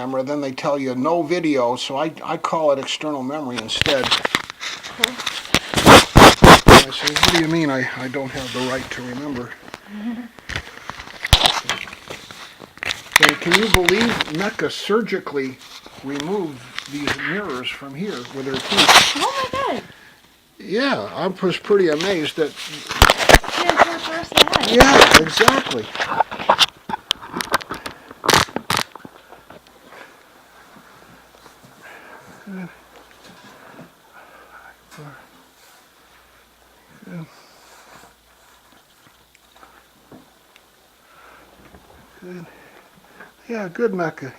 camera, then they tell you no video, so I call it external memory instead. Okay. I say, what do you mean I don't have the right to remember? And can you believe Mecca surgically removed these mirrors from here with her teeth? Oh my god. Yeah, I was pretty amazed that. She didn't touch the rest of the eye. Yeah, exactly. Good. Good. Good. Yeah, good, Mecca. Is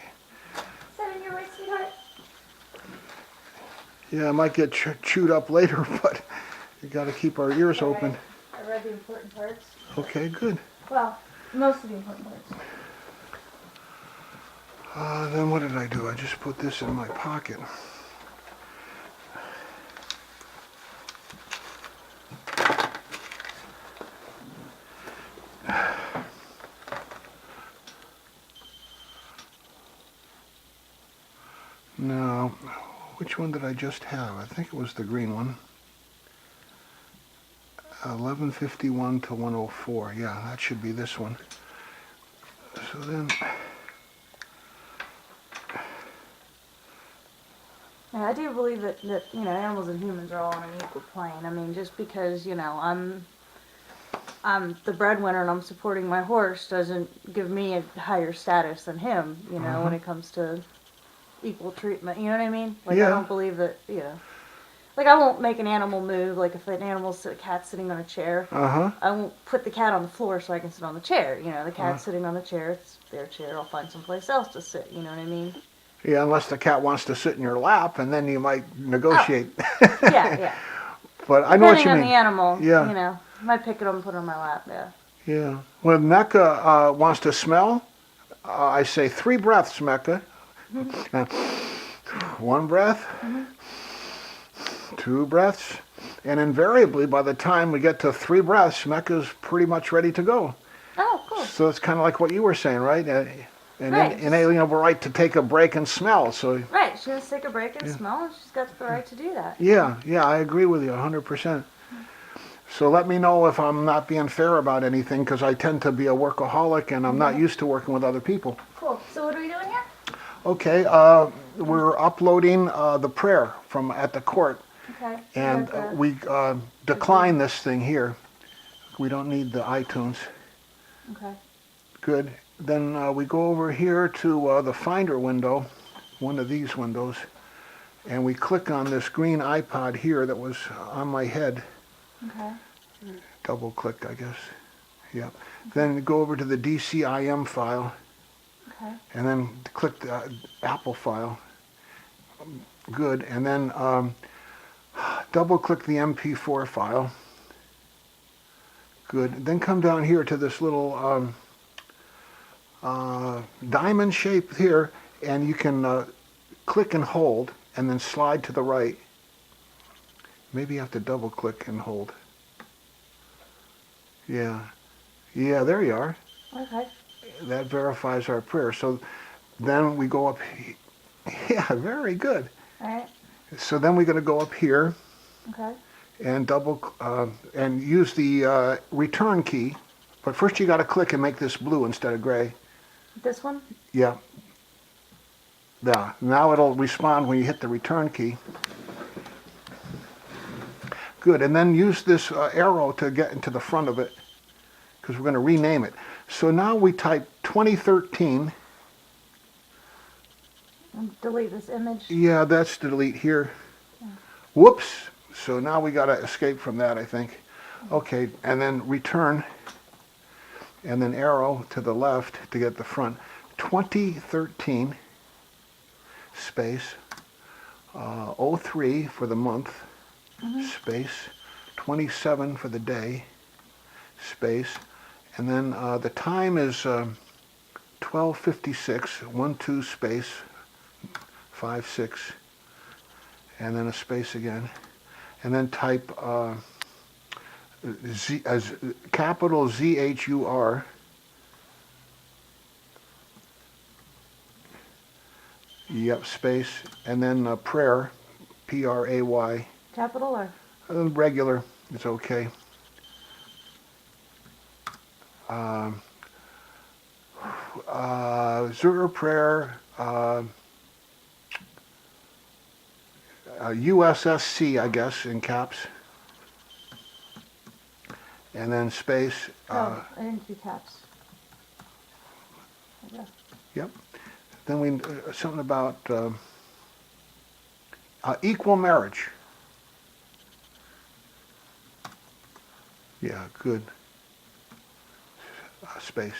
that in your way, sweetheart? Yeah, I might get chewed up later, but you got to keep our ears open. I read the important parts. Okay, good. Well, most of the important parts. Then what did I do? I just put this in my pocket. Now, which one did I just have? I think it was the green one. 1151 to 104. Yeah, that should be this one. So then, Yeah, I do believe that animals and humans are all on an equal plane. I mean, just because I'm the breadwinner and I'm supporting my horse doesn't give me a higher status than him. When it comes to equal treatment. You know what I mean? Like, yeah. I don't believe that. Like, I won't make an animal move. Like, if a cat's sitting on a chair, I won't put the cat on the floor so I can sit on the chair. The cat's sitting on the chair, it's their chair. I'll find someplace else to sit. You know what I mean? Yeah, unless the cat wants to sit in your lap, and then you might negotiate. Oh. Yeah. But I know what you mean. Depending on the animal, yeah. I might pick it up and put it on my lap, yeah. Yeah. When Mecca wants to smell, I say 3 breaths, Mecca. Mm-hmm. 1 breath, Mm-hmm. 2 breaths, and invariably by the time we get to 3 breaths, Mecca's pretty much ready to go. Oh, cool. So it's kind of like what you were saying, right? An Right. inalienable right to take a break and smell. So right, she wants to take a break and smell, and she's got the right to do that. Yeah, I agree with you 100%. So let me know if I'm not being fair about anything, because I tend to be a workaholic and I'm not used to working with other people. Cool. So what are we doing here? Okay, we're uploading the prayer from at the court. Okay. And we decline this thing here. We don't need the iTunes. Okay. Good. Then we go over here to the Finder window, one of these windows, and we click on this green iPod here that was on my head. Okay. Double click, I guess. Yep. Okay. Then go over to the DCIM file. Okay. And then click the Apple file. Good. And then double click the MP4 file. Good. Then come down here to this little diamond shape here, and you can click and hold and then slide to the right. Maybe you have to double click and hold. Yeah, there you are. Okay. That verifies our prayer. So then we go up. Yeah, very good. All right. So then we're going to go up here. Okay. And and use the return key. But first you got to click and make this blue instead of gray. This one? Yeah. Yeah. Now it'll respond when you hit the return key. Good. And then use this arrow to get into the front of it, because we're going to rename it. So now we type 2013. And delete this image? Yeah, that's delete here. Yeah. Whoops. So now we got to escape from that, I think. Okay. And then return. And then arrow to the left to get the front. 2013 space 03 for the month, space 27 for the day, space, and then the time is 12:56, 12 space 56, and then a space again, and then type capital ZHUR, Yep, space. And then prayer, P-R-A-Y. Capital or? Regular, it's okay. Zur prayer, USSC, I guess, in caps. And then space. Oh, I didn't do caps. Okay. Yep. Then we something about equal marriage. Yeah, good. Space.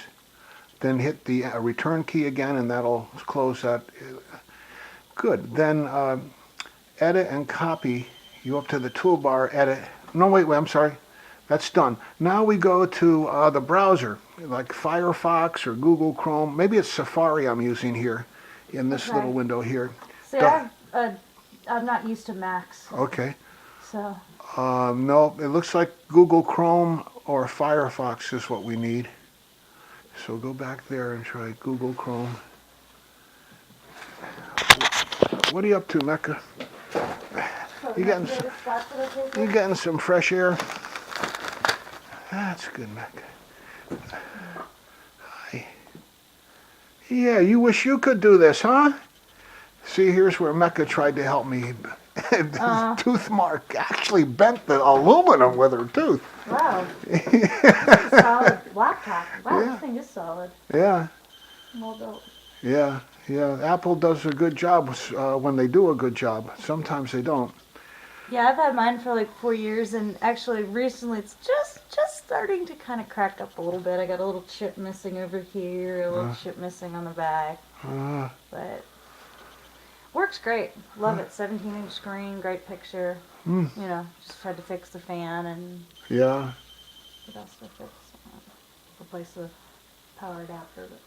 Then hit the return key again, and that'll close that. Good. Then edit and copy. You up to the toolbar, edit. No, wait, I'm sorry. That's done. Now we go to the browser, like Firefox or Google Chrome. Maybe it's Safari I'm using here in this Okay. little window here. See, I'm not used to Macs, Okay. so. No, it looks like Google Chrome or Firefox is what we need. So go back there and try Google Chrome. What are you up to, Mecca? You getting some fresh air? That's good, Mecca. Hi. Yeah, you wish you could do this, huh? See, here's where Mecca tried to help me. Tooth mark actually bent the aluminum with her tooth. Wow. Solid laptop. Wow, Yeah. this thing is solid. Yeah, Well built. yeah. Apple does a good job when they do a good job. Sometimes they don't. Yeah, I've had mine for like 4 years, and actually recently it's just starting to kind of crack up a little bit. I got a little chip missing over here, a little chip missing on the back, but works great. Love it. 17-inch screen, great picture. You know, just had to fix the fan and Yeah. what else to fix? Replace the power adapter. But.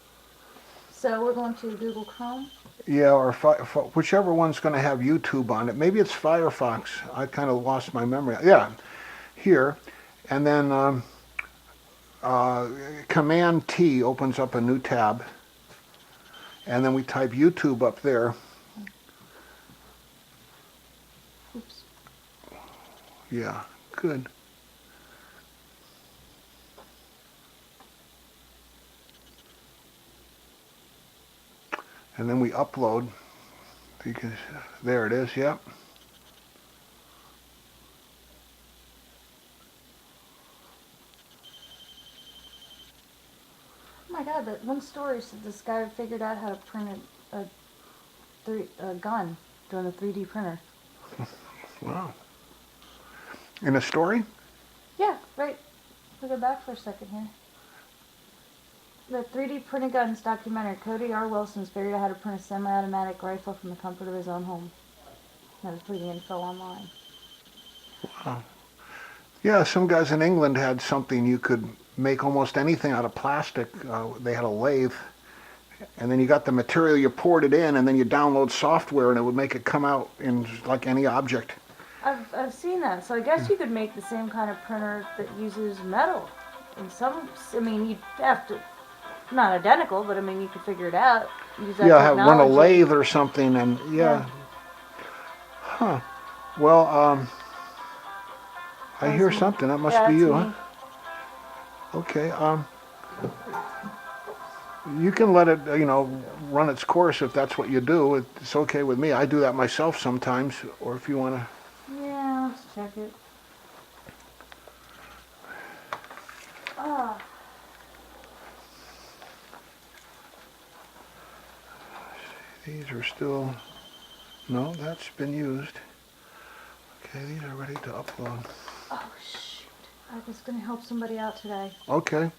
So we're going to Google Chrome. Yeah, or whichever one's going to have YouTube on it. Maybe it's Firefox. I kind of lost my memory. Yeah, here. And then Command T opens up a new tab. And then we type YouTube up there. Oops. Yeah, good. And then we upload. Because there it is, yep. Oh my God! That one story said this guy figured out how to print a gun doing a 3D printer. Wow. In a story? Yeah, right. We'll go back for a second here. The 3D printed guns documentary. Cody R. Wilson's figured out how to print a semi-automatic rifle from the comfort of his own home. That was putting info online. Wow. Yeah, some guys in England had something you could make almost anything out of plastic. They had a lathe. And then you got the material, you poured it in, and then you download software, and it would make it come out in like any object. I've seen that. So I guess you could make the same kind of printer that uses metal. In some, I mean, you'd have to, not identical, but I mean, you could figure it out. Use that Yeah, run a technology. lathe or something, and yeah. Huh. Well, I hear something. That must Yeah, be that's you, me. huh? Okay. You can let it, run its course if that's what you do. It's okay with me. I do that myself sometimes. Or if you want to. Yeah, let's check it. Ah. These are still. No, that's been used. Okay, these are ready to upload. Oh, shoot. I was going to help somebody out today. Okay,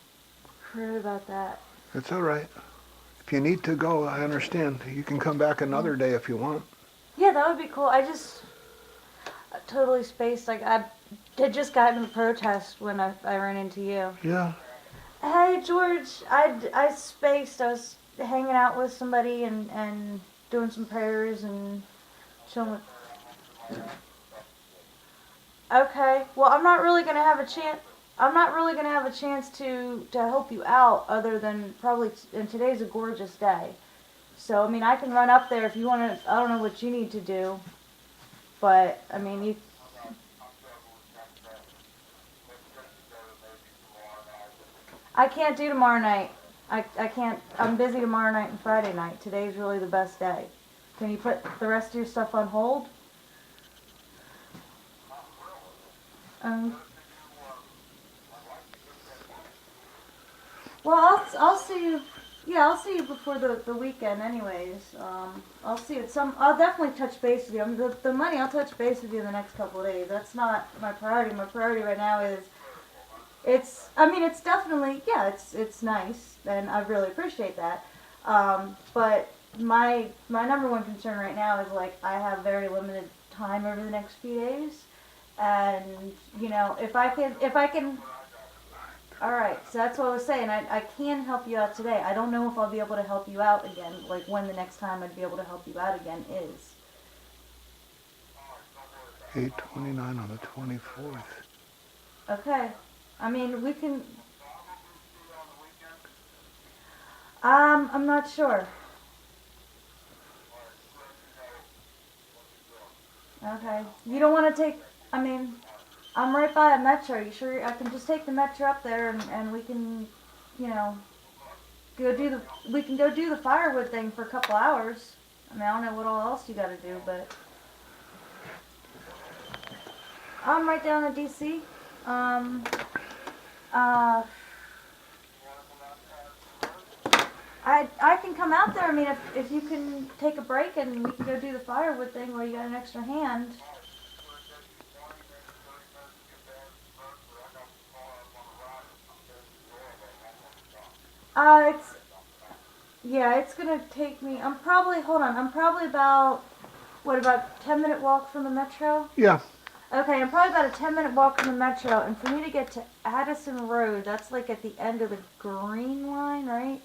Forgot about that. it's all right. If you need to go, I understand. You can come back another day if you want. Yeah, that would be cool. I totally spaced. Like, I had just gotten the protest when I ran into you. Yeah. Hey, George, I spaced. I was hanging out with somebody and doing some prayers and chilling with... Okay. Well, I'm not really gonna have a chance. I'm not really gonna have a chance to help you out, other than probably. And today's a gorgeous day, So, I mean, I can run up there if you want to. I don't know what you need to do, but I mean, I can't do tomorrow night. I can't. I'm busy tomorrow night and Friday night. Today's really the best day. Can you put the rest of your stuff on hold? Um. Well, I'll see you. Yeah, I'll see you before the weekend, anyways. I'll see you at some. I'll definitely touch base with you. I mean, the money, I'll touch base with you in the next couple of days. That's not my priority. My priority right now is. I mean, it's definitely, yeah, it's nice, and I really appreciate that. But my number one concern right now is like I have very limited time over the next few days, and you know, if I can. All right, so that's what I was saying. I can help you out today. I don't know if I'll be able to help you out again, like when the next time I'd be able to help you out again is. 8:29 on the 24th. Okay. I mean, we can. I'm not sure. Okay. You don't want to take. I mean, I'm right by a metro. You sure? I can just take the metro up there, and we can, you know, We can go do the firewood thing for a couple hours. I mean, I don't know what all else you got to do, but I'm right down in DC. Um. I can come out there. I mean, if you can take a break and we can go do the firewood thing where you got an extra hand. It's yeah, it's gonna take me. I'm probably about 10-minute walk from the metro. Yeah. Okay, I'm probably about a 10-minute walk from the metro, and for me to get to Addison Road, that's like at the end of the green line, right?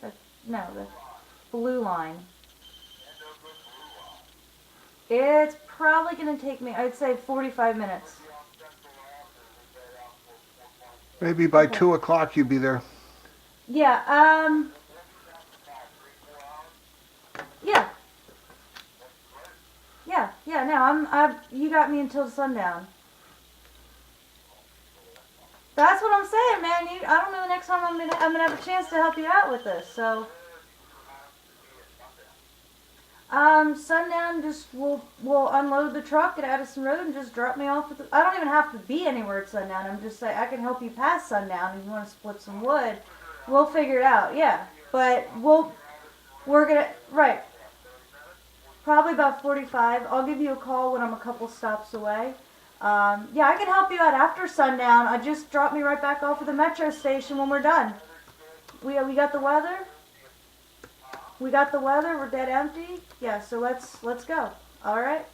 No, the blue line. It's probably going to take me, I'd say 45 minutes. Maybe by Okay. 2 o'clock you'd be there. Yeah, yeah. Yeah, no, you got me until sundown. That's what I'm saying, man. I don't know the next time I'm gonna have a chance to help you out with this, so. Sundown, just we'll unload the truck at Addison Road and just drop me off at I don't even have to be anywhere at sundown. I'm just saying I can help you past sundown if you want to split some wood. We'll figure it out, yeah. But we're gonna right. Probably about 45. I'll give you a call when I'm a couple stops away. Yeah, I can help you out after sundown. Just drop me right back off at the metro station when we're done. We got the weather. We got the weather. We're dead empty. Yeah, so let's go. All right.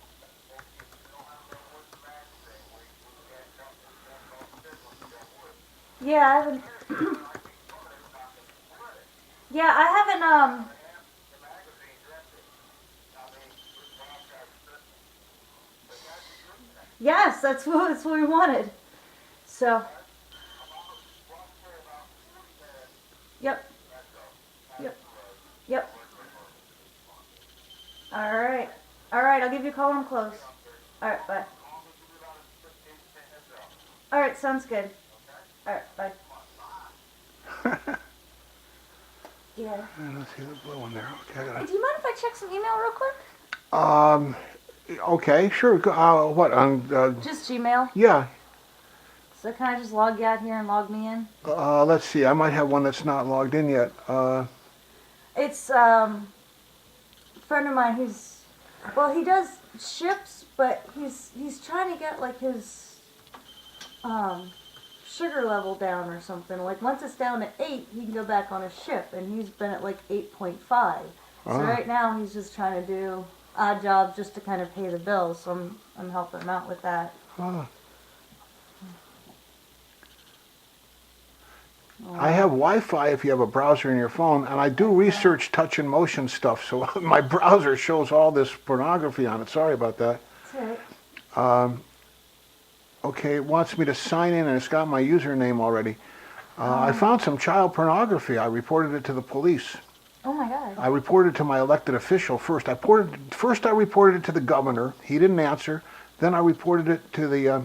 Yeah, I haven't. Yeah, I haven't. Yes, that's what we wanted. So. Yep. Yep. Yep. All right. All right. I'll give you a call when I'm close. All right. Bye. All right. Sounds good. All right. Bye. Yeah. I don't see the blue one there. Okay, I Do you mind if I check some email real quick? gotta. Okay, sure. What on? Just Gmail. Yeah. So can I just log you out here and log me in? Let's see. I might have one that's not logged in yet. It's friend of mine. He does ships, but he's trying to get like his sugar level down or something. Like once it's down to 8, he can go back on his ship, and he's been at like 8.5. So right now he's just trying to do odd jobs just to kind of pay the bills. So I'm helping him out with that. I have Wi-Fi if you have a browser in your phone, and I do research touch and motion stuff, so my browser shows all this pornography on it. Sorry about that. That's right. Okay, it wants me to sign in, and it's got my username already. I found some child pornography. I reported it to the police. Oh my God. I reported to my elected official first. I reported it to the governor. He didn't answer. Then I reported it to the,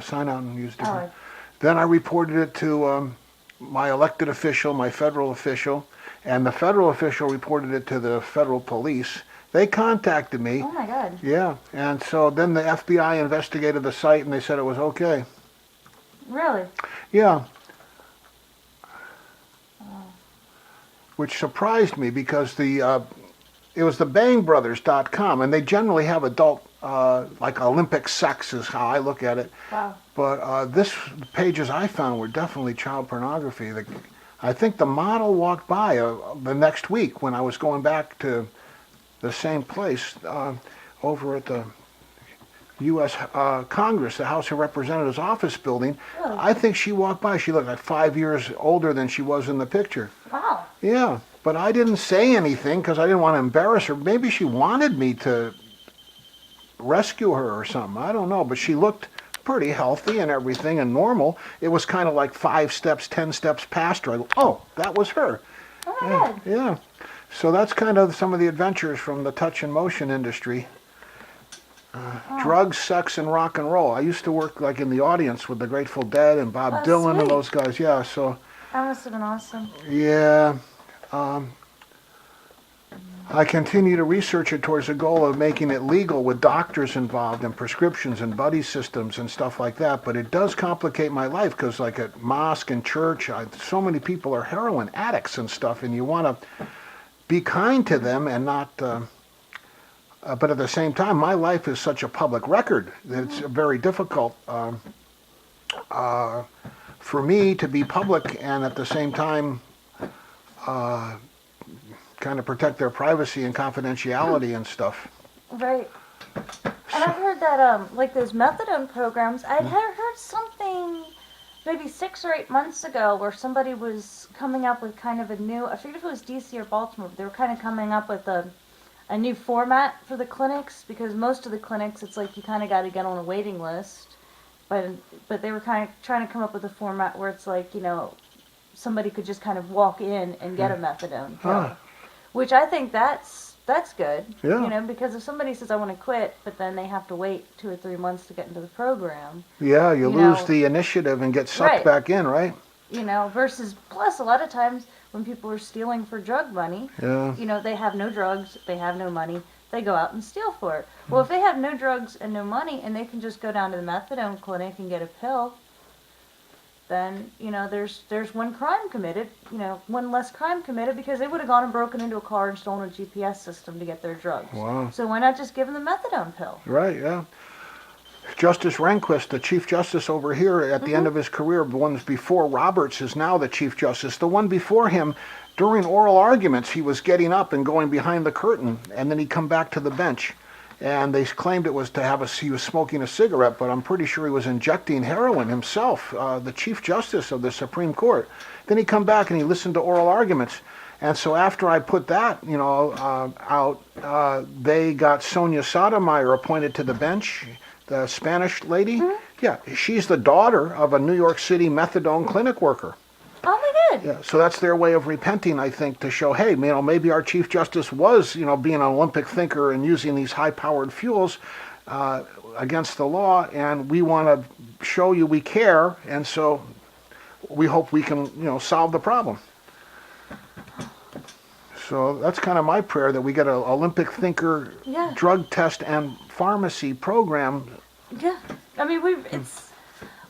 sign out and use different. Oh. Then I reported it to my elected official, my federal official, and the federal official reported it to the federal police. They contacted me. Oh my God. Yeah, and so then the FBI investigated the site and they said it was okay. Really? Yeah. Oh. Which surprised me because it was the bangbrothers.com, and they generally have adult, like Olympic sex is how I look at it. Wow. But this pages I found were definitely child pornography. I think the model walked by the next week when I was going back to the same place over at the U.S. Congress, the House of Representatives office building. Really? I think she walked by. She looked like 5 years older than she was in the picture. Wow. Yeah, but I didn't say anything because I didn't want to embarrass her. Maybe she wanted me to rescue her or something. I don't know, but she looked pretty healthy and everything and normal. It was kind of like 5 steps, 10 steps past her. Oh, that was her. Oh my Yeah, God. yeah. So that's kind of some of the adventures from the touch and motion industry. Drugs, sex, and rock and roll. I used to work like in the audience with the Grateful Dead and Bob Oh, Dylan and sweet. those guys. Yeah, so That must have been awesome. yeah. I continue to research it towards the goal of making it legal with doctors involved and prescriptions and buddy systems and stuff like that. But it does complicate my life because like at mosque and church, so many people are heroin addicts and stuff, and you want to be kind to them and not... but at the same time, my life is such a public record that it's very difficult for me to be public and at the same time kind of protect their privacy and confidentiality and stuff. Right. And I've heard that, like those methadone programs, I'd heard something maybe 6 or 8 months ago where somebody was coming up with kind of a new, I forget if it was DC or Baltimore, but they were kind of coming up with a new format for the clinics, because most of the clinics, it's like you kind of got to get on a waiting list. But they were kind of trying to come up with a format where it's like, somebody could just kind of walk in and get a methadone pill. Ah. Which I think that's good. Yeah. Because if somebody says I want to quit, but then they have to wait 2 or 3 months to get into the program. Yeah, you lose know, the initiative and get sucked right. back in, right? Versus plus a lot of times when people are stealing for drug money, Yeah. they have no drugs, they have no money, they go out and steal for it. Well, if they have no drugs and no money and they can just go down to the methadone clinic and get a pill, then, there's one crime committed, one less crime committed, because they would have gone and broken into a car and stolen a GPS system to get their drugs. Wow. So why not just give them the methadone pill? Right, yeah. Justice Rehnquist, the Chief Justice over here at the end of his career, the ones before Roberts is now the Chief Justice. The one before him, during oral arguments, he was getting up and going behind the curtain, and then he'd come back to the bench. And they claimed it was he was smoking a cigarette, but I'm pretty sure he was injecting heroin himself, the Chief Justice of the Supreme Court. Then he'd come back and he listened to oral arguments. And so after I put that, out, they got Sonia Sotomayor appointed to the bench, the Spanish lady. Yeah, she's the daughter of a New York City methadone clinic worker. Oh my God. Yeah, so that's their way of repenting, I think, to show, hey, maybe our Chief Justice was, being an Olympic thinker and using these high-powered fuels against the law, and we want to show you we care, and so we hope we can, solve the problem. So that's kind of my prayer, that we get an Olympic thinker drug test and pharmacy program. Yeah. I mean,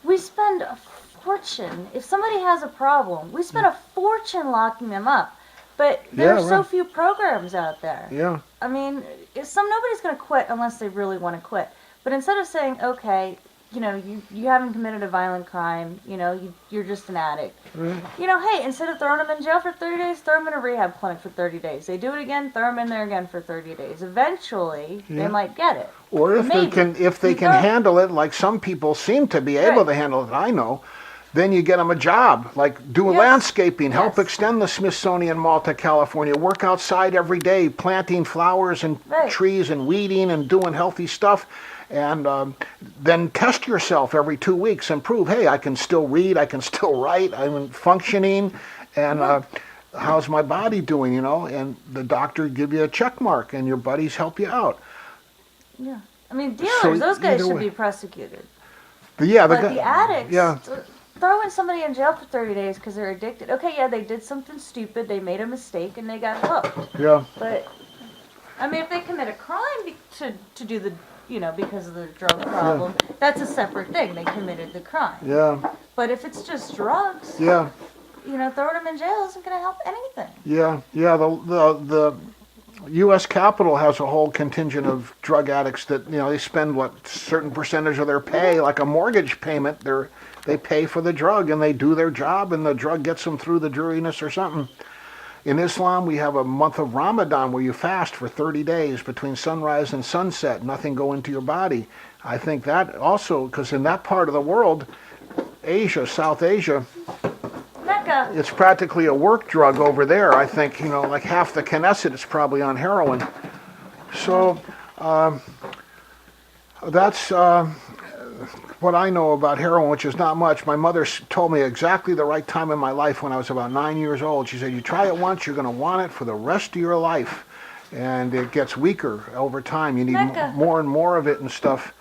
we spend a fortune. If somebody has a problem, we spend a fortune locking them up. But there are so few programs out there. Yeah. I mean, nobody's going to quit unless they really want to quit. But instead of saying, okay, you haven't committed a violent crime, you're just an addict. Right. Hey, instead of throwing them in jail for 30 days, throw them in a rehab clinic for 30 days. They do it again, throw them in there again for 30 days. Eventually, they might get it. Or if they can handle it, like some people seem to be able Right. to handle it, I know, then you get them a job, like do landscaping, help extend the Smithsonian Mall to California, work outside every day, planting flowers and trees and weeding and doing healthy stuff. And then test yourself every 2 weeks and prove, hey, I can still read, I can still write, I'm functioning. And how's my body doing, and the doctor give you a check mark and your buddies help you out. Yeah. I mean, So dealers, those guys either should way. be prosecuted. Yeah, But the addicts, yeah, throwing somebody in jail for 30 days because they're addicted. Okay, yeah, they did something stupid, they made a mistake, and they got hooked. yeah, But, I mean, if they commit a crime to do the, because of the drug problem, that's a separate thing. They committed the crime. yeah, But if it's just drugs, yeah, throwing them in jail isn't going to help anything. yeah, yeah. The U.S. Capitol has a whole contingent of drug addicts that they spend what certain percentage of their pay, like a mortgage payment. They pay for the drug and they do their job, and the drug gets them through the dreariness or something. In Islam, we have a month of Ramadan where you fast for 30 days between sunrise and sunset. Nothing go into your body. I think that also, because in that part of the world, Asia, South Asia, Mecca. it's practically a work drug over there. I think, like half the Knesset is probably on heroin. So that's what I know about heroin, which is not much. My mother told me exactly the right time in my life when I was about 9 years old. She said, you try it once, you're going to want it for the rest of your life. And it gets weaker over time. You need more and more of it and stuff.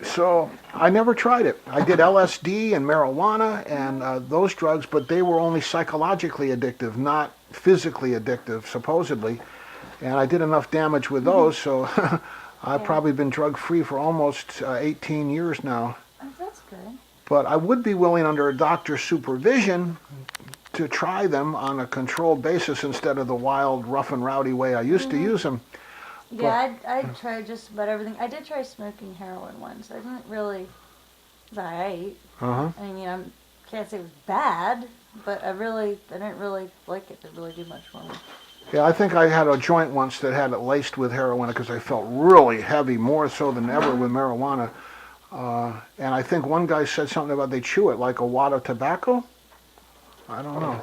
So I never tried it. I did LSD and marijuana and those drugs, but they were only psychologically addictive, not physically addictive, supposedly. And I did enough damage with those, so I've probably been drug-free for almost 18 years now. Oh, that's good. But I would be willing, under a doctor's supervision, to try them on a controlled basis instead of the wild, rough and rowdy way I used to use them. Yeah, I tried just about everything. I did try smoking heroin once. I didn't really, it was alright. Uh-huh. I mean, I can't say it was bad, but I didn't really like it. It didn't really do much for me. Yeah, I think I had a joint once that had it laced with heroin because I felt really heavy, more so than ever with marijuana. And I think one guy said something about they chew it like a wad of tobacco. I don't know.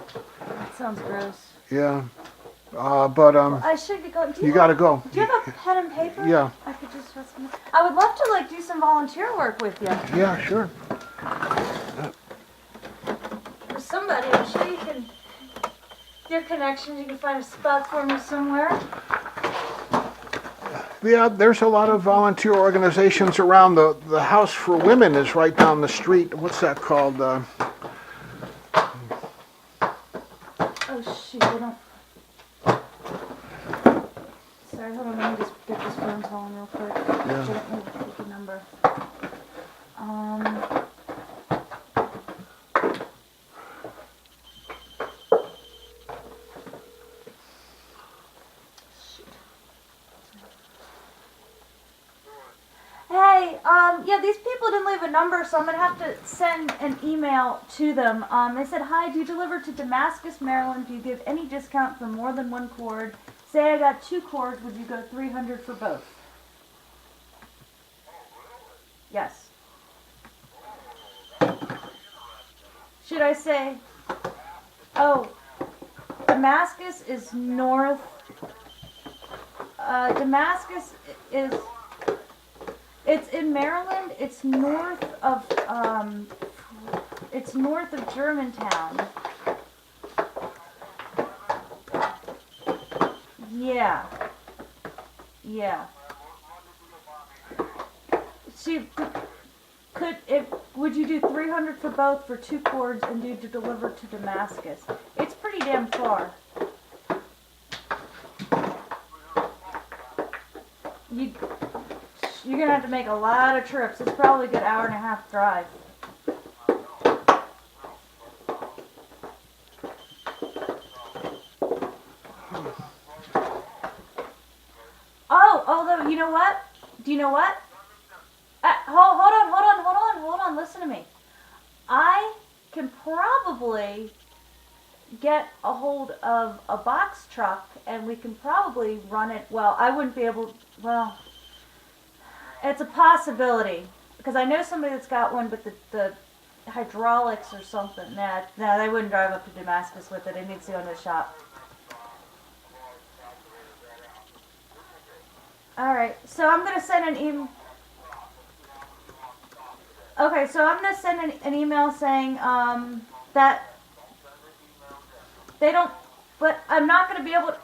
That sounds gross. Yeah. But I should be going. you got to go. Do you have a pen and paper? Yeah. I could just write some. I would love to do some volunteer work with you. Yeah, sure. For somebody, I'm sure you can. Your connections, you can find a spot for me somewhere. Yeah, there's a lot of volunteer organizations around. The House for Women is right down the street. What's that called? Oh shoot, I don't. Sorry, hold on. Let me just get this phone calling real quick. Yeah. I don't know the number. Shoot. Hey, yeah, these people didn't leave a number, so I'm gonna have to send an email to them. They said, hi, do you deliver to Damascus, Maryland? Do you give any discount for more than one cord? Say I got 2 cords, would you go $300 for both? Yes. Should I say, oh, Damascus is north, Damascus is, it's in Maryland, it's north of Germantown. Yeah. Yeah. Would you do $300 for both for 2 cords and do to deliver to Damascus? It's pretty damn far. You're gonna have to make a lot of trips. It's probably a good hour and a half drive. Although, you know what? Do you know what? Hold on, listen to me. I can probably get a hold of a box truck and we can probably run it. Well, I wouldn't be able, well, it's a possibility. Because I know somebody that's got one, but the hydraulics or something, nah, they wouldn't drive up to Damascus with it. It needs to go in the shop. Alright, so I'm going to send an email. Okay, so I'm going to send an email saying that they don't But I'm not going to be able to...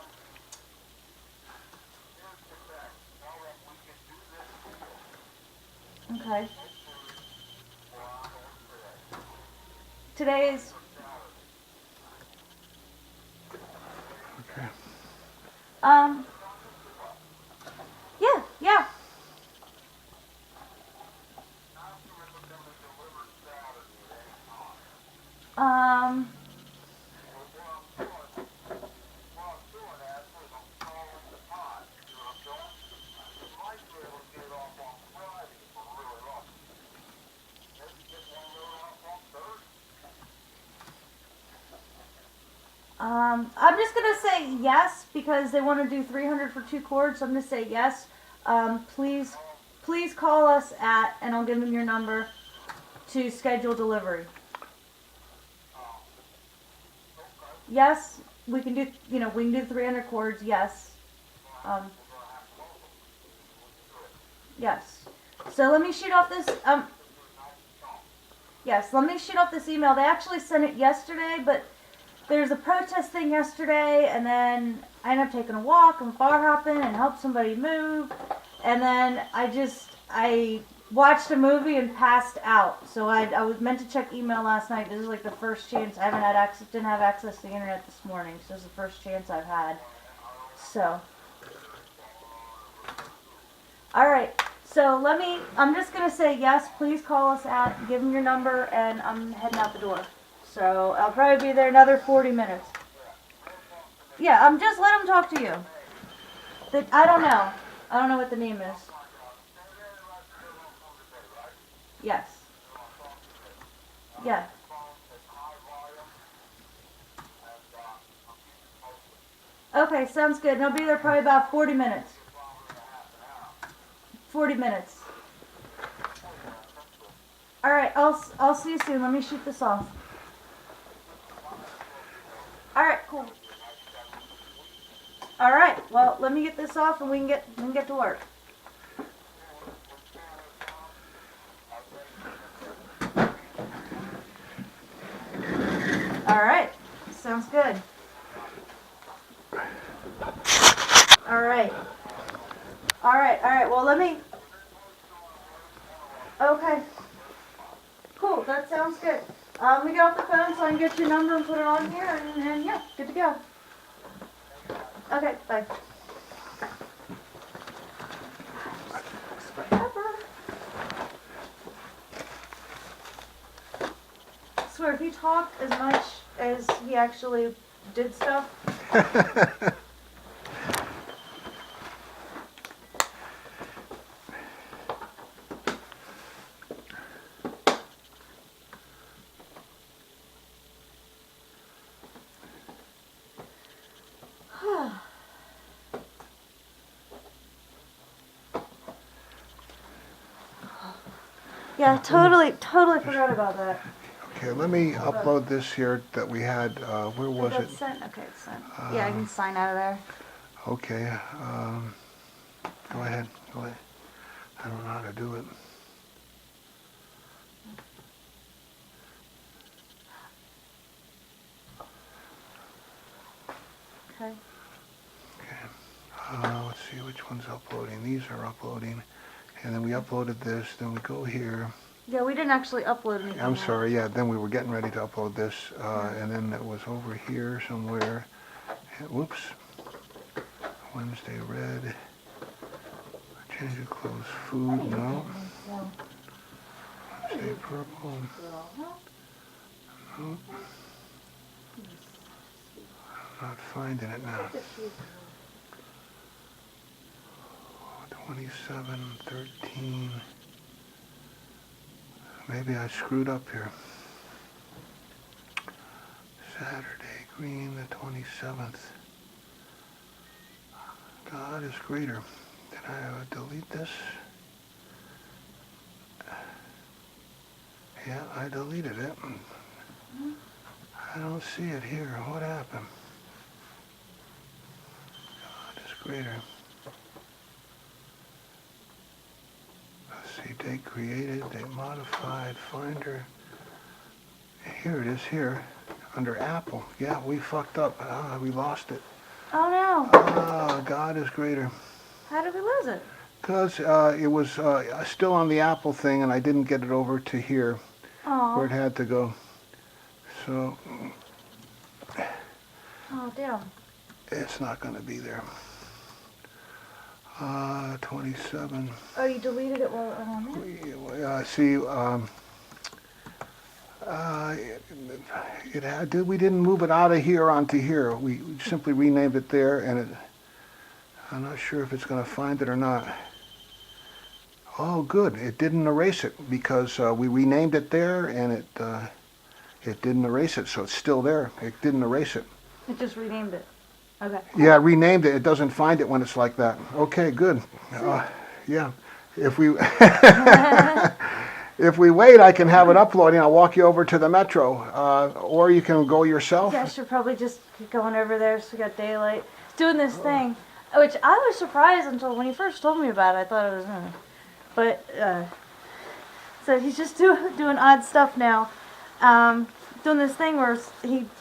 Okay. Today's... Okay. Yeah, yeah. Um, I'm just gonna say yes because they want to do 300 for 2 cords. So I'm gonna say yes. Please call us at, and I'll give them your number to schedule delivery. Yes, we can do. We can do 300 cords. Yes. Um, yes. So let me shoot off this. Yes, let me shoot off this email. They actually sent it yesterday, but there's a protest thing yesterday, and then I ended up taking a walk and bar hopping and helped somebody move, and then I watched a movie and passed out. So I was meant to check email last night. This is like the first chance. I haven't had access, didn't have access to the internet this morning, so this is the first chance I've had. So, all right. So I'm just gonna say yes. Please call us at. Give them your number, and I'm heading out the door. So I'll probably be there another 40 minutes. Yeah, just let them talk to you. I don't know. I don't know what the name is. Yes. Yeah. Okay, sounds good. And I'll be there probably about 40 minutes. 40 minutes. All right, I'll see you soon. Let me shoot this off. All right, cool. All right. Well, let me get this off and we can get to work. All right. Sounds good. All right. All right. All right. Well, let me. Okay. Cool. That sounds good. Let me get off the phone so I can get your number and put it on here, and yeah, good to go. Okay. Bye. I swear, if he talked as much as he actually did stuff. Yeah, totally forgot about that. Okay, let me upload this here that we had. Where was it? Sent? Okay, it's sent. Yeah, I can sign out of there. Okay. Go ahead. Go ahead. I don't know how to do it. Okay. Okay. Let's see which one's uploading. These are uploading. And then we uploaded this. Then we go here. Yeah, we didn't actually upload anything. I'm sorry. Yeah, then we were getting ready to upload this. And then it was over here somewhere. Whoops. Wednesday red. Change of clothes. Food. No. Wednesday purple. Nope. I'm not finding it now. 27:13. Maybe I screwed up here. Saturday, green, the 27th. God is greater. Did I delete this? Yeah, I deleted it. I don't see it here. What happened? God is greater. Let's see, date created, date modified, finder. Here it is here. Under apple. Yeah, we fucked up. We lost it. Oh no. God is greater. How did we lose it? Because it was still on the apple thing, and I didn't get it over to here where it Oh. had to go. So Oh damn. it's not going to be there. 27. Oh, you deleted it while it was on there? See, it had to, we didn't move it out of here onto here. We simply renamed it there, and I'm not sure if it's going to find it or not. Oh, good. It didn't erase it because we renamed it there, and it didn't erase it, so it's still there. It didn't erase it. It just renamed it. Okay. Yeah, renamed it. It doesn't find it when it's like that. Okay, good. Yeah. If we if we wait, I can have it uploading. I'll walk you over to the metro, or you can go yourself. Yeah, I should probably just get going over there so we got daylight. It's doing this thing, which I was surprised until when he first told me about it. I thought it was, but so he's just doing odd stuff now. Doing this thing where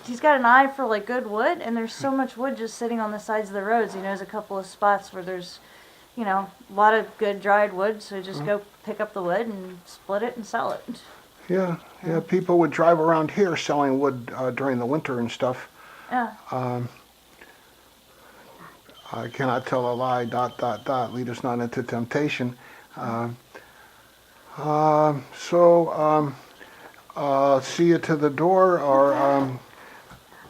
he's got an eye for like good wood, and there's so much wood just sitting on the sides of the roads. He knows a couple of spots where there's, a lot of good dried wood, so just go pick up the wood and split it and sell it. Yeah. People would drive around here selling wood during the winter and stuff. Yeah. I cannot tell a lie. ... Lead us not into temptation. See you to the door, or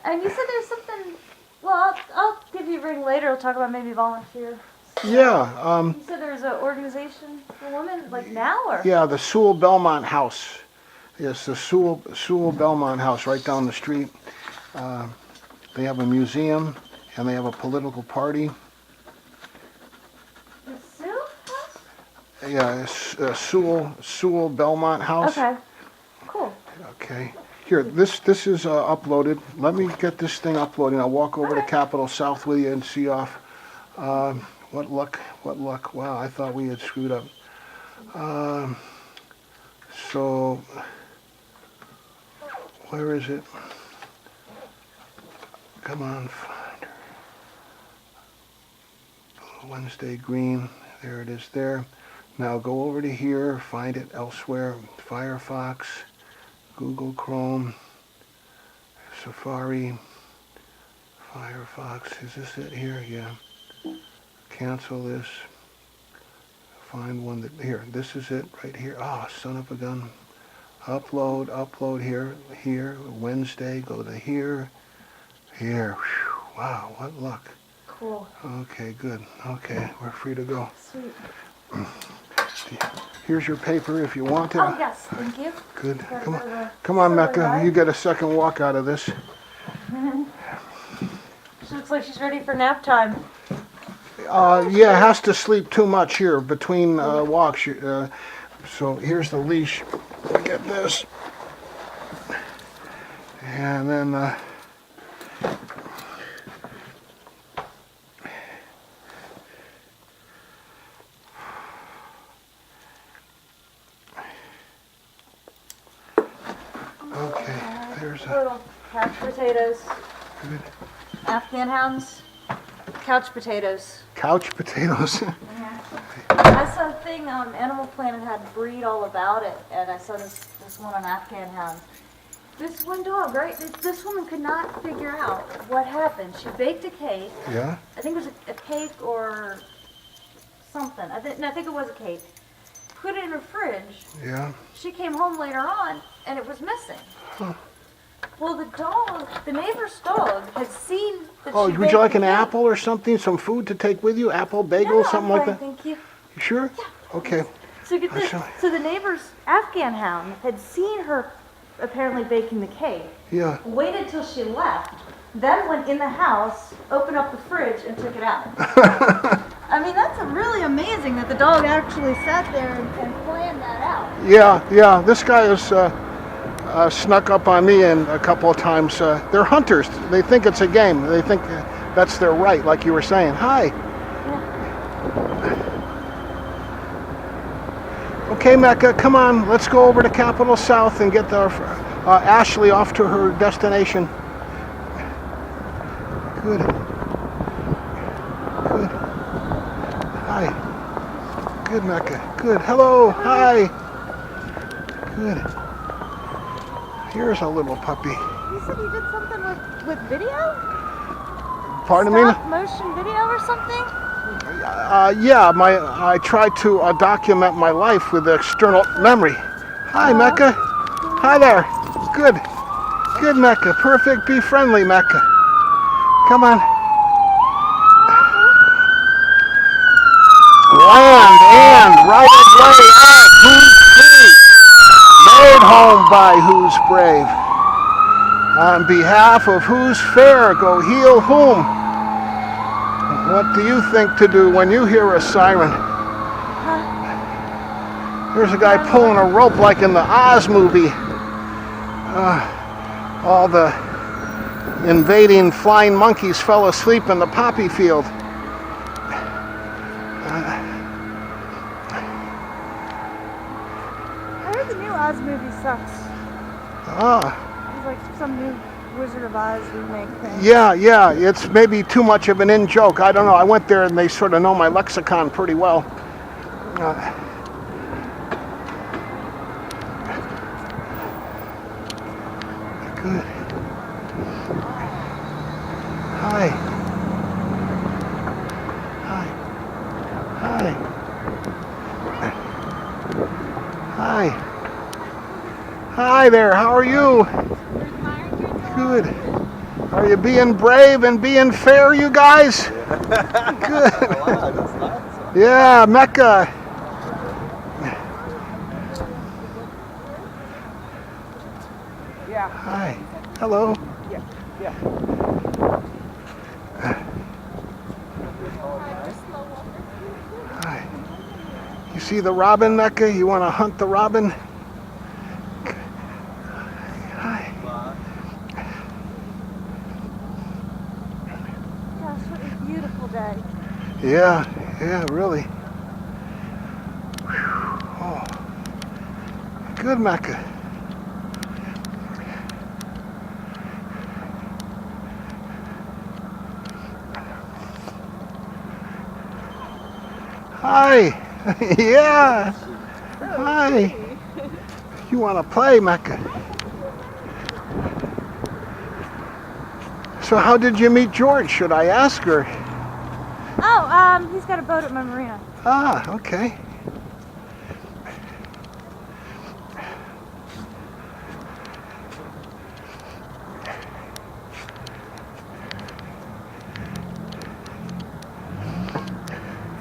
And you said there's something. Well, I'll give you a ring later. We'll talk about maybe volunteer. yeah, You said there's an organization for women, like now, or? yeah, the Sewell Belmont House. Yes, the Sewell Belmont House right down the street. They have a museum, and they have a political party. The Sue House? Yeah, it's Sewell Belmont House. Okay. Cool. Okay. Here, this is uploaded. Let me get this thing uploading. I'll walk over to Capitol South with you and see off. What luck, what luck. Wow, I thought we had screwed up. So, where is it? Come on, find her. Wednesday green. There it is there. Now go over to here, find it elsewhere. Firefox, Google Chrome, Safari, Firefox. Is this it here? Yeah. Cancel this. Find one that, here, this is it right here. Ah, son of a gun. Upload here, Wednesday, go to here. Whew, wow, what luck. Cool. Okay, good. Okay, we're free to go. Sweet. Here's your paper if you want it. Oh, yes. Thank you. Good. Come on, Mecca. You get a second walk out of this. She looks like she's ready for nap time. Yeah, has to sleep too much here between walks. So here's the leash. Get this. And then okay, there's a Little couch potatoes. good Afghan hounds. Couch potatoes. couch potatoes. I saw a thing on Animal Planet had breed all about it, and I saw this one on Afghan hounds. This one dog, right? This woman could not figure out what happened. She baked a cake. Yeah. I think it was a cake or something. I think it was a cake. Put it in her fridge. Yeah. She came home later on, and it was missing. Huh. Well, the neighbor's dog, had seen that Oh, she would you like an baked the cake. apple or something? Some food to take with you? Apple, bagel, No, something I'm like fine, that? thank you. You sure? Okay. So get this. That's So the neighbor's Afghan hound had seen her apparently baking the cake, Yeah. waited till she left, then went in the house, opened up the fridge, and took it out. I mean, that's really amazing that the dog actually sat there and planned that out. Yeah. This guy has snuck up on me and a couple of times. They're hunters. They think it's a game. They think that's their right, like you were saying. Hi. Okay, Mecca, come on. Let's go over to Capitol South and get our Ashley off to her destination. Good. Good. Hi. Good, Mecca. Good. Hello. Hi. Good. Here's a little puppy. You said you did something with video? Pardon me? Stop motion video or something? Yeah, I tried to document my life with external memory. Hi, Mecca. Hi there. Good. Good, Mecca. Perfect. Be friendly, Mecca. Come on. Land and right of way of who's free, made home by who's brave. On behalf of who's fair, go heal whom. What do you think to do when you hear a siren? There's a guy pulling a rope like in the Oz movie. All the invading flying monkeys fell asleep in the poppy field. I heard the new Oz movie sucks. It's like some new Wizard of Oz remake thing. Yeah, it's maybe too much of an in-joke. I don't know. I went there and they sort of know my lexicon pretty well. Good. Hi. Hi. Hi. Hi. Hi there. How are you? Good. Are you being brave and being fair, you guys? Good. Yeah, Mecca. Yeah. Hi. Hello. Yeah. Hi. You see the robin, Mecca? You want to hunt the robin? Hi. Gosh, what a beautiful day. Yeah, really. Oh. Good, Mecca. Hi. Yeah. Hi. You want to play, Mecca? So how did you meet George? Should I ask her? Oh, he's got a boat at my marina. Okay.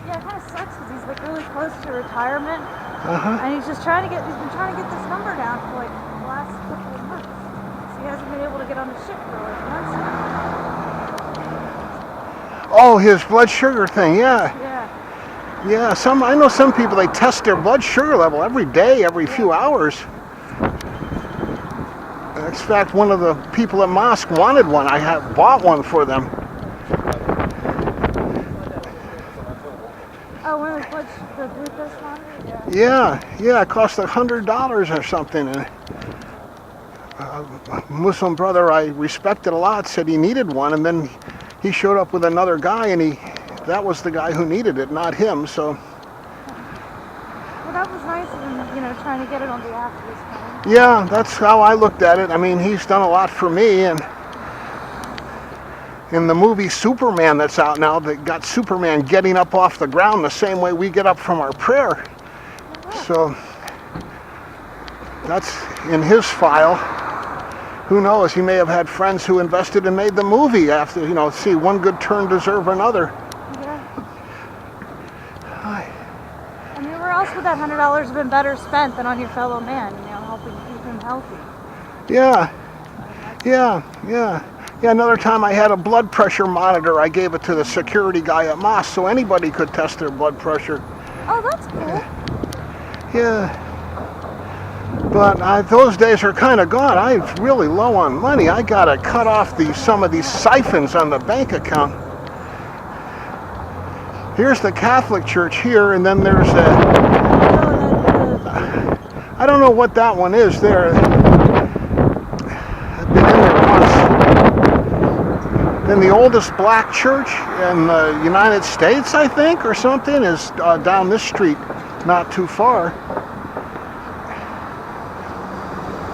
Yeah, it kind of sucks because he's like really close to retirement, Uh-huh. and he's been trying to get this number down for like the last couple of months. So he hasn't been able to get on the ship for like months now. Oh, his blood sugar thing, yeah. Yeah. Yeah, I know some people, they test their blood sugar level every day, every few hours. In fact, one of the people at mosque wanted one. I bought one for them. Oh, one of the glucose monitors? Yeah, it cost $100 or something. And a Muslim brother I respected a lot said he needed one, and then he showed up with another guy, and that was the guy who needed it, not him. So Well, that was nice of him, trying to get it on behalf of his friend. yeah, that's how I looked at it. I mean, he's done a lot for me, and in the movie Superman that's out now, they got Superman getting up off the ground the same way we get up from our prayer. So that's in his file. Who knows? He may have had friends who invested and made the movie after, see, one good turn deserve another. Yeah. Hi. I mean, where else would that $100 have been better spent than on your fellow man, helping keep him healthy? Yeah. Yeah, another time I had a blood pressure monitor. I gave it to the security guy at mosque so anybody could test their blood pressure. Oh, that's cool. Yeah. But those days are kind of gone. I'm really low on money. I got to cut off some of these siphons on the bank account. Here's the Catholic Church here, and then there's I don't know what that one is there. then the oldest black church in the United States, I think, or something, is down this street, not too far.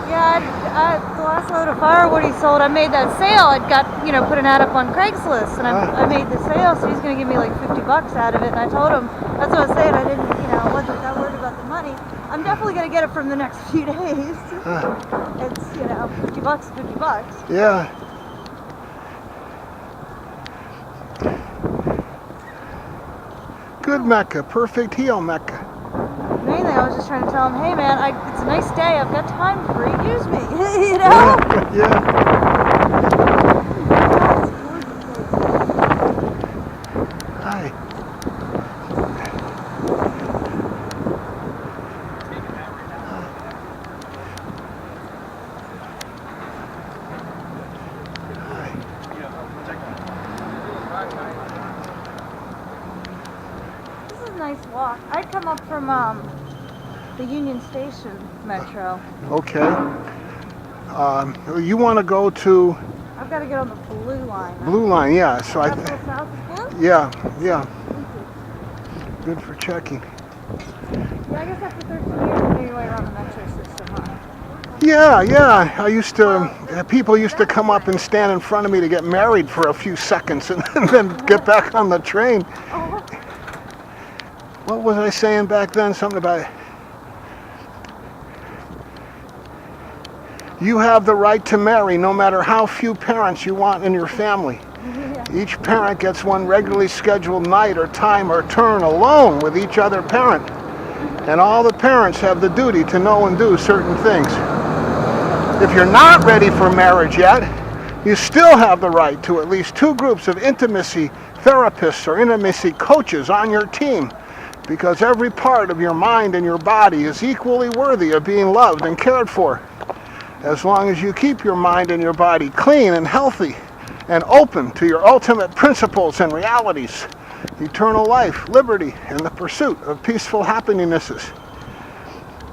Yeah, the last load of firewood he sold, I made that sale. I'd got, put an ad up on Craigslist, and I made the sale, so he's going to give me like $50 out of it. And I told him, that's what I was saying, I didn't, wasn't that worried about the money. I'm definitely going to get it from the next few days. It's, $50, $50. Yeah. Good Mecca, perfect heel Mecca. Mainly, I was just trying to tell him, hey man, it's a nice day, I've got time free, use me, you know? Yeah. Hi. This is a nice walk. I'd come up from the Union Station Metro. Okay. You want to go to I've got to get on the blue line. Blue Line, yeah. So That's the south is blue? yeah. Thank you. Good for checking. Yeah, I guess after 13 years, I know your way around the metro system, huh? Yeah. I used to. People used to come up and stand in front of me to get married for a few seconds and then get back on the train. Oh, What was I saying back then? Something about you have the right to marry no matter how few parents you want in your family. yeah. Each parent gets one regularly scheduled night or time or turn alone with each other parent. And all the parents have the duty to know and do certain things. If you're not ready for marriage yet, you still have the right to at least 2 groups of intimacy therapists or intimacy coaches on your team, because every part of your mind and your body is equally worthy of being loved and cared for, as long as you keep your mind and your body clean and healthy and open to your ultimate principles and realities, eternal life, liberty, and the pursuit of peaceful happinesses.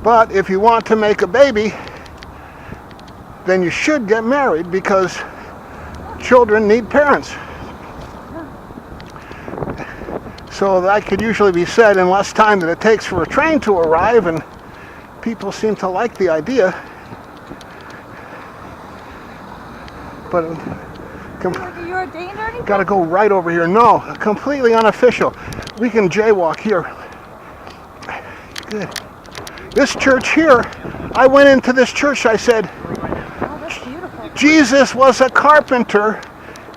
But if you want to make a baby, then you should get married, because children need parents. So that could usually be said in less time than it takes for a train to arrive, and people seem to like the idea. But Are you ordained or anything? got to go right over here. No, completely unofficial. We can jaywalk here. Good. This church here, I went into this church, I said, Oh, that's beautiful. Jesus was a carpenter,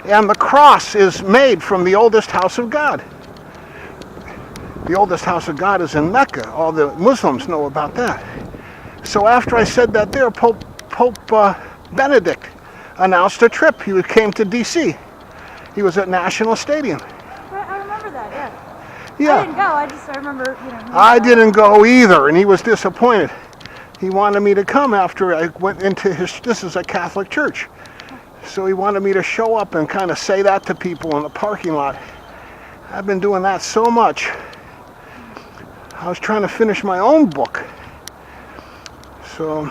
and the cross is made from the oldest house of God. The oldest house of God is in Mecca. All the Muslims know about that. So after I said that there, Pope Benedict announced a trip. He came to D.C. He was at National Stadium. I remember that, yeah. Yeah. I didn't go, I remember, I didn't go either, and he was disappointed. He wanted me to come after I went into this is a Catholic church. So he wanted me to show up and kind of say that to people in the parking lot. I've been doing that so much. I was trying to finish my own book. So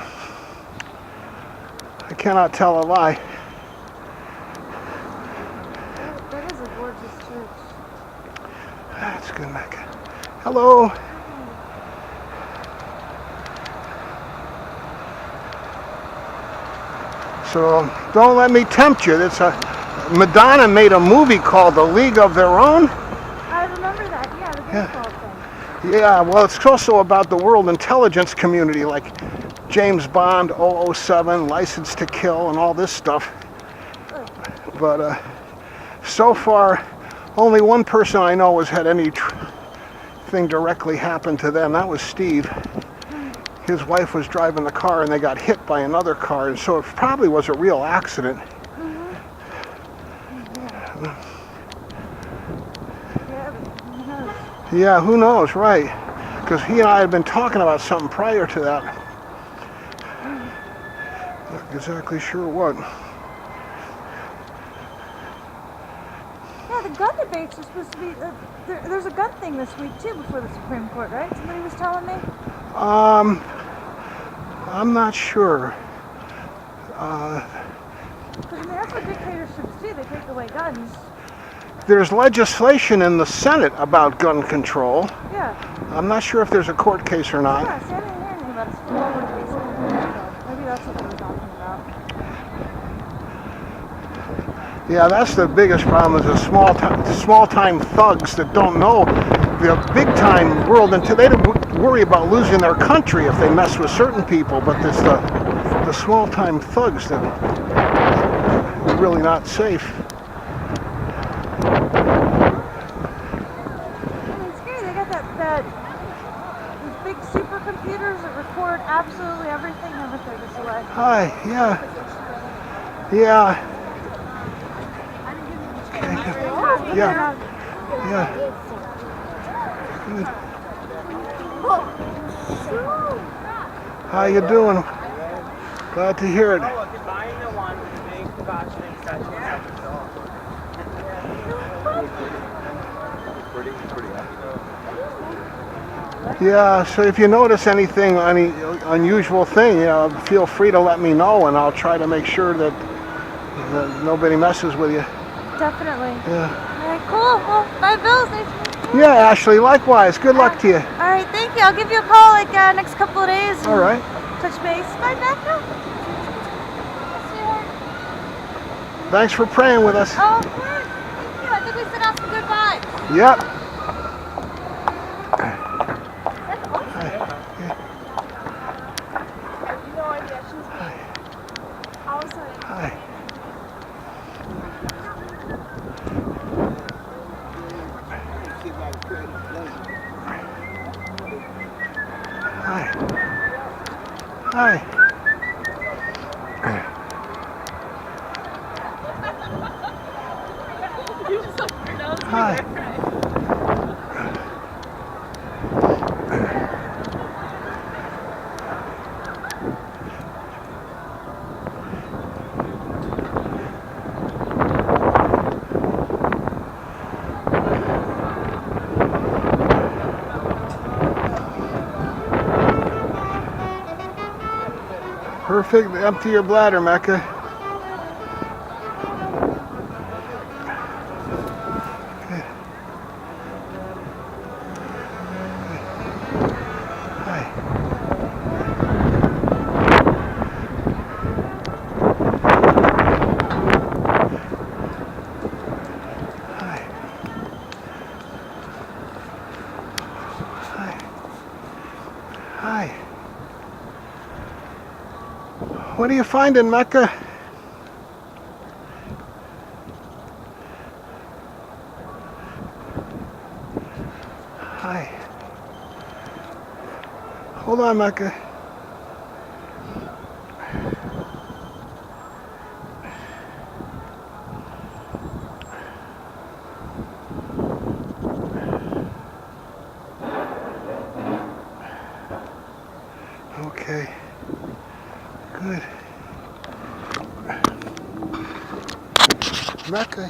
I cannot tell a lie. That is a gorgeous church. That's good, Mecca. Hello. So don't let me tempt you. Madonna made a movie called The League of Their Own. I remember that, yeah, the baseball thing. Yeah, well, it's also about the world intelligence community, like James Bond, 007, License to Kill, and all this stuff. But so far, only one person I know has had anything directly happen to them. That was Steve. His wife was driving the car and they got hit by another car, and so it probably was a real accident. Yeah, who knows, right? Because he and I had been talking about something prior to that. Not exactly sure what. Yeah, the gun debates are supposed to be, there's a gun thing this week too before the Supreme Court, right? Somebody was telling me? I'm not sure. Because I mean, that's what dictatorship restrictions too. They take away guns. There's legislation in the Senate about gun control. Yeah. I'm not sure if there's a court case or not. Yeah, see, I didn't hear anything about a school board case. So maybe that's what they were talking about. Yeah, that's the biggest problem is the small-time thugs that don't know the big-time world until they don't worry about losing their country if they mess with certain people. But there's the small-time thugs that are really not safe. I mean, it's scary. They got these big supercomputers that record absolutely everything. Never throw this away. Hi, yeah. Yeah. Yeah. Yeah. Good. How you doing? Glad to hear it. Yeah, so if you notice anything, any unusual thing, feel free to let me know, and I'll try to make sure that nobody messes with you. Definitely. Yeah. All right, cool. Well, bye, Bill. Nice to meet you. Yeah, Ashley, likewise. Good luck to you. All right, thank you. I'll give you a call like next couple of days. All right. Touch base. Bye, Becca. Thanks for praying with us. Oh, of course. Thank you. I think we sent out some good vibes. Yep. Hi. Hi. Hi. Hi. Perfect. Empty your bladder, Mecca. Good. Hi. Hi. Hi. Hi. What are you finding, Mecca? Hi. Hold on, Mecca. Okay. Good. Mecca.